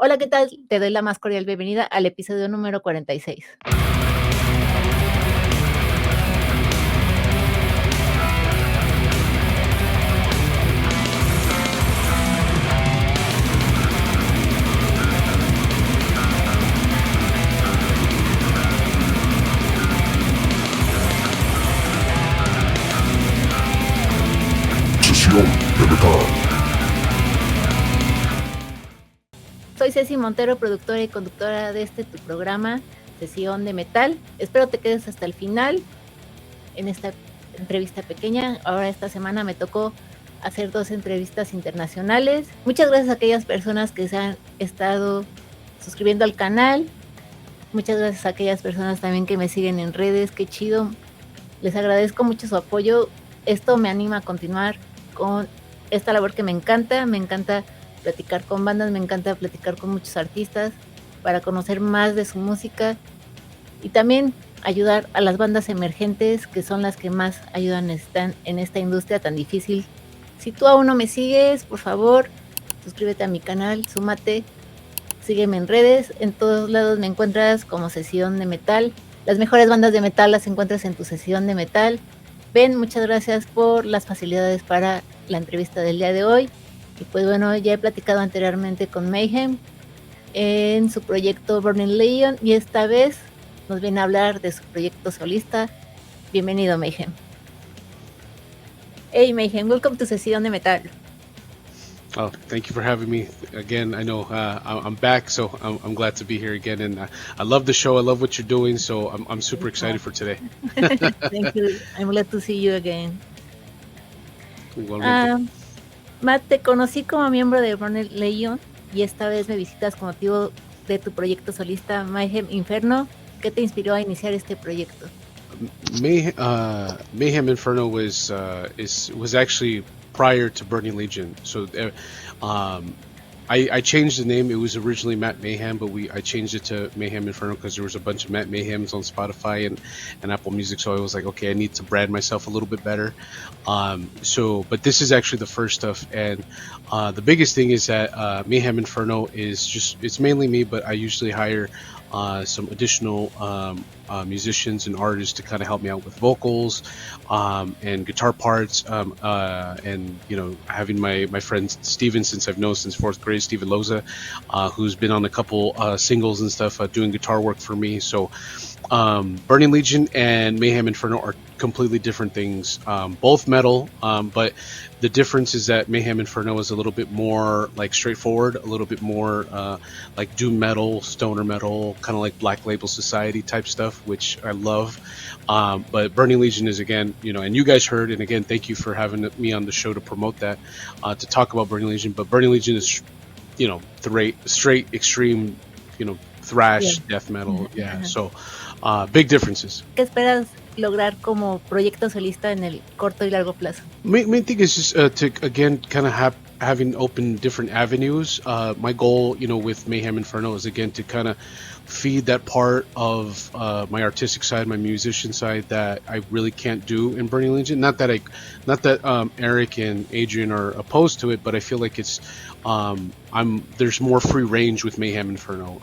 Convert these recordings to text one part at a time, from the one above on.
Hola, ¿qué tal? Te doy la más cordial bienvenida al episodio número 46. Sesión de metal. Soy Ceci Montero, productora y conductora de tu programa, Sesión de Metal. Espero te quedes hasta el final en esta entrevista pequeña. Ahora esta semana me tocó hacer 2 entrevistas internacionales. Muchas gracias a aquellas personas que se han estado suscribiendo al canal. Muchas gracias a aquellas personas también que me siguen en redes. Qué chido. Les agradezco mucho su apoyo. Esto me anima a continuar con esta labor que me encanta. Me encanta platicar con bandas, me encanta platicar con muchos artistas para conocer más de su música y también ayudar a las bandas emergentes, que son las que más ayudan están en esta industria tan difícil. Si tú aún no me sigues, por favor, suscríbete a mi canal, súmate, sígueme en redes, en todos lados me encuentras como Sesión de Metal. Las mejores bandas de metal las encuentras en tu Sesión de Metal. Ben, muchas gracias por las facilidades para la entrevista del día de hoy. Y pues bueno, ya he platicado anteriormente con Mayhem en su proyecto Burning Legion y esta vez nos viene a hablar de su proyecto solista. Bienvenido, Mayhem. Hey, Mayhem, welcome to Sesión de Metal. Oh, thank you for having me again. I know I'm back, so I'm glad to be here again. And I love the show. I love what you're doing, so I'm super excited for today. Thank you. I'm glad to see you again. Igualmente. Matt, te conocí como miembro de Burning Legion y esta vez me visitas con motivo de tu proyecto solista Mayhem Inferno. ¿Qué te inspiró a iniciar este proyecto? Mayhem Inferno was actually prior to Burning Legion. So I changed the name. It was originally Matt Mayhem, but I changed it to Mayhem Inferno because there was a bunch of Matt Mayhems on Spotify and Apple Music. So I was like, okay, I need to brand myself a little bit better. But this is actually the first stuff, and the biggest thing is that Mayhem Inferno it's mainly me, but I usually hire some additional musicians and artists to kind of help me out with vocals and guitar parts, and having my friend Steven, since I've known since 4th grade, Steven Loza, who's been on a couple singles and stuff, doing guitar work for me. So Burning Legion and Mayhem Inferno are completely different things, both metal, but the difference is that Mayhem Inferno is a little bit more like straightforward, a little bit more like doom metal, stoner metal, kind of like Black Label Society type stuff, which I love. But Burning Legion is, again, and you guys heard, and again, thank you for having me on the show to promote that, to talk about Burning Legion. But Burning Legion is, straight extreme, thrash, death metal. Yeah, so big differences. ¿Qué esperas lograr como proyecto solista en el corto y largo plazo? Main thing is just to, again, kind of having open different avenues. My goal, with Mayhem Inferno is, again, to kind of feed that part of my artistic side, my musician side, that I really can't do in Burning Legion. Not that Eric and Adrian are opposed to it, but I feel like it's there's more free range with Mayhem Inferno.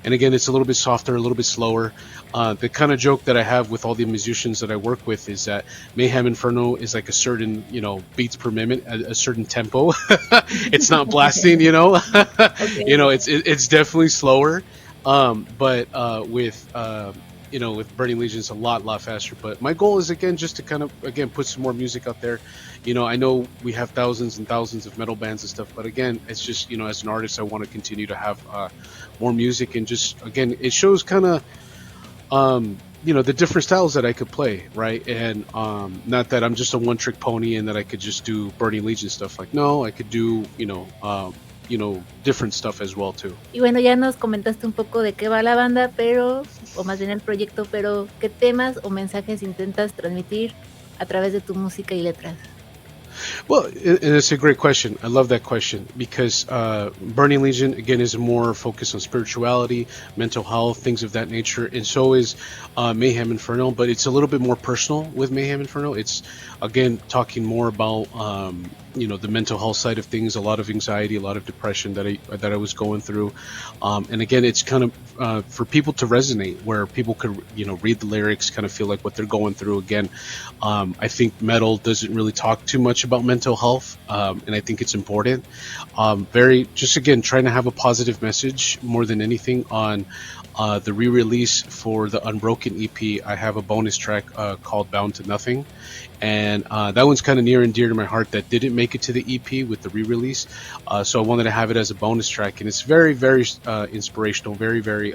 And again, it's a little bit softer, a little bit slower. The kind of joke that I have with all the musicians that I work with is that Mayhem Inferno is like a certain, beats per minute, a certain tempo. It's not blasting, Okay. It's definitely slower. But with Burning Legion, it's a lot faster. But my goal is, again, just to kind of, again, put some more music out there. I know we have thousands and thousands of metal bands and stuff, but again, it's just, as an artist, I want to continue to have more music, and just, again, it shows kind of, the different styles that I could play, right? And not that I'm just a one-trick pony and that I could just do Burning Legion stuff. Like, no, I could do, different stuff as well too. Y bueno, ya nos comentaste un poco de qué va la banda, o más bien el proyecto, pero ¿qué temas o mensajes intentas transmitir a través de tu música y letras? Well, and it's a great question. I love that question because Burning Legion, again, is more focused on spirituality, mental health, things of that nature, and so is Mayhem Inferno, but it's a little bit more personal with Mayhem Inferno. It's, again, talking more about, the mental health side of things, a lot of anxiety, a lot of depression that I was going through. And again, it's kind of for people to resonate, where people could, read the lyrics, kind of feel like what they're going through. Again, I think metal doesn't really talk too much about mental health, and I think it's important. Just again, trying to have a positive message more than anything. On the re-release for the Unbroken EP, I have a bonus track called Bound to Nothing, and that one's kind of near and dear to my heart, that didn't make it to the EP with the re-release, so I wanted to have it as a bonus track, and it's very, very inspirational, very, very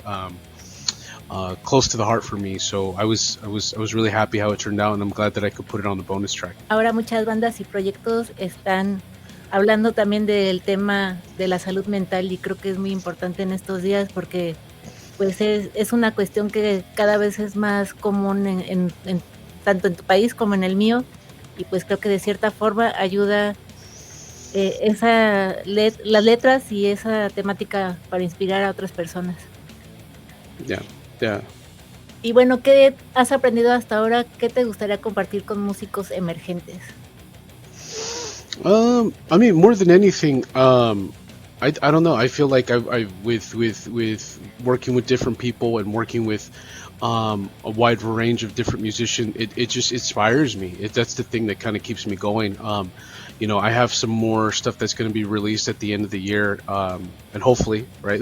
close to the heart for me. So I was really happy how it turned out, and I'm glad that I could put it on the bonus track. Ahora muchas bandas y proyectos están hablando también del tema de la salud mental, y creo que es muy importante en estos días, porque pues es una cuestión que cada vez es más común en tanto en tu país como en el mío, y pues creo que de cierta forma ayuda las letras y esa temática para inspirar a otras personas. Yeah. Y bueno, ¿qué has aprendido hasta ahora? ¿Qué te gustaría compartir con músicos emergentes? I mean, more than anything, I don't know. I feel like I with working with different people and working with a wide range of different musicians, it just inspires me. That's the thing that kind of keeps me going. I have some more stuff that's going to be released at the end of the year, and hopefully, right?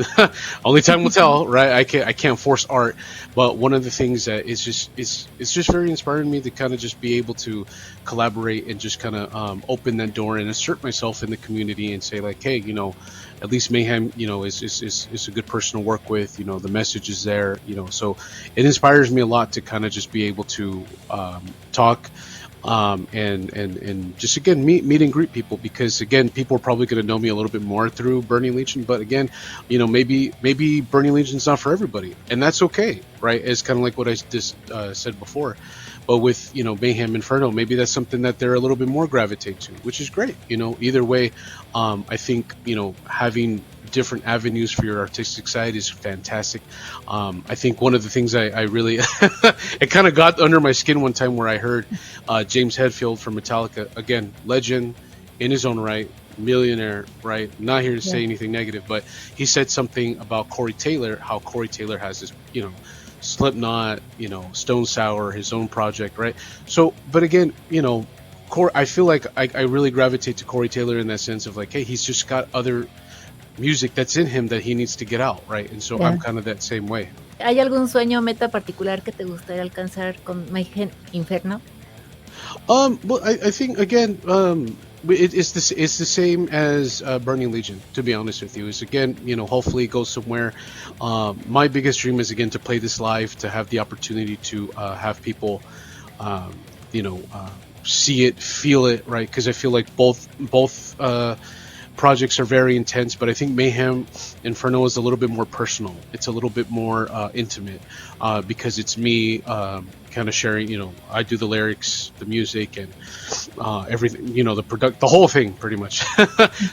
Only time will tell, right? I can't force art, but one of the things that it's just very inspiring me to kind of just be able to collaborate and just kind of open that door and assert myself in the community and say like, hey, at least Mayhem, is a good person to work with. The message is there. So it inspires me a lot to kind of just be able to talk. And just again meet and greet people, because again, people are probably going to know me a little bit more through Burning Legion, but again, maybe Burning Legion's not for everybody, and that's okay, right? It's kind of like what I just said before, but with Mayhem Inferno, maybe that's something that they're a little bit more gravitate to, which is great. Either way, I think having different avenues for your artistic side is fantastic. I think one of the things I really it kind of got under my skin one time, where I heard James Hetfield from Metallica, again, legend in his own right, millionaire, right? Not here to say anything negative, but he said something about Corey Taylor, how Corey Taylor has this, Slipknot, Stone Sour, his own project, right? So, but again, I feel like I really gravitate to Corey Taylor in that sense of like, hey, he's just got other music that's in him that he needs to get out, right? And so I'm kind of that same way. ¿Hay algún sueño o meta particular que te gustaría alcanzar con Mayhem Inferno? Well, I think again, it's the same as Burning Legion. To be honest with you, is again, hopefully it goes somewhere. My biggest dream is again to play this live, to have the opportunity to have people, see it, feel it, right? Because I feel like both projects are very intense, but I think Mayhem Inferno is a little bit more personal. It's a little bit more intimate, because it's me kind of sharing. I do the lyrics, the music, and everything. The whole thing, pretty much.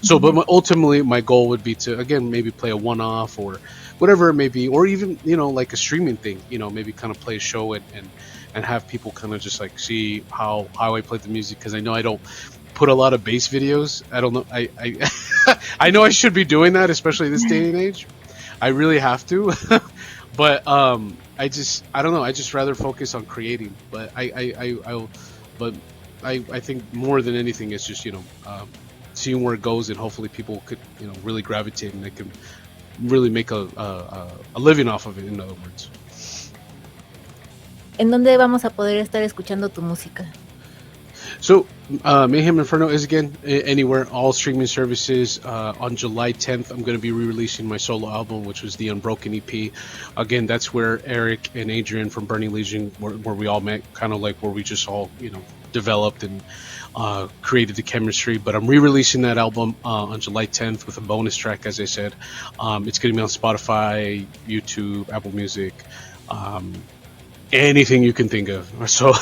So, but ultimately, my goal would be to again maybe play a one-off or whatever it may be, or even like a streaming thing. Maybe kind of play a show and have people kind of just like see how I play the music, because I know I don't put a lot of bass videos. I don't know. I know I should be doing that, especially this day and age. I really have to, but I don't know. I just rather focus on creating. But I think more than anything, it's just seeing where it goes, and hopefully people could really gravitate, and they can really make a living off of it. In other words. ¿En dónde vamos a poder estar escuchando tu música? So Mayhem Inferno is again anywhere, all streaming services. On July 10th, I'm going to be re-releasing my solo album, which was the Unbroken EP. Again, that's where Eric and Adrian from Burning Legion, where we all met, kind of like where we just all developed and created the chemistry. But I'm re-releasing that album on July 10th with a bonus track, as I said. It's going to be on Spotify, YouTube, Apple Music, anything you can think of. So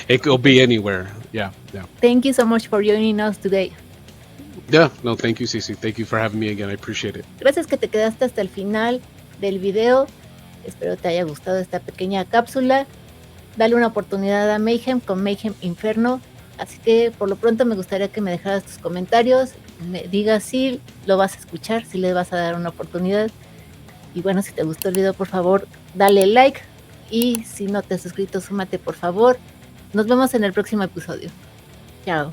it will be anywhere. Yeah. Thank you so much for joining us today. Yeah, no, thank you, Ceci. Thank you for having me again. I appreciate it. Gracias que te quedaste hasta el final del video. Espero te haya gustado esta pequeña cápsula. Dale una oportunidad a Mayhem con Mayhem Inferno. Así que por lo pronto me gustaría que me dejaras tus comentarios, me digas si lo vas a escuchar, si le vas a dar una oportunidad. Y bueno, si te gustó el video, por favor, dale like. Y si no te has suscrito, súmate, por favor. Nos vemos en el próximo episodio. Chao.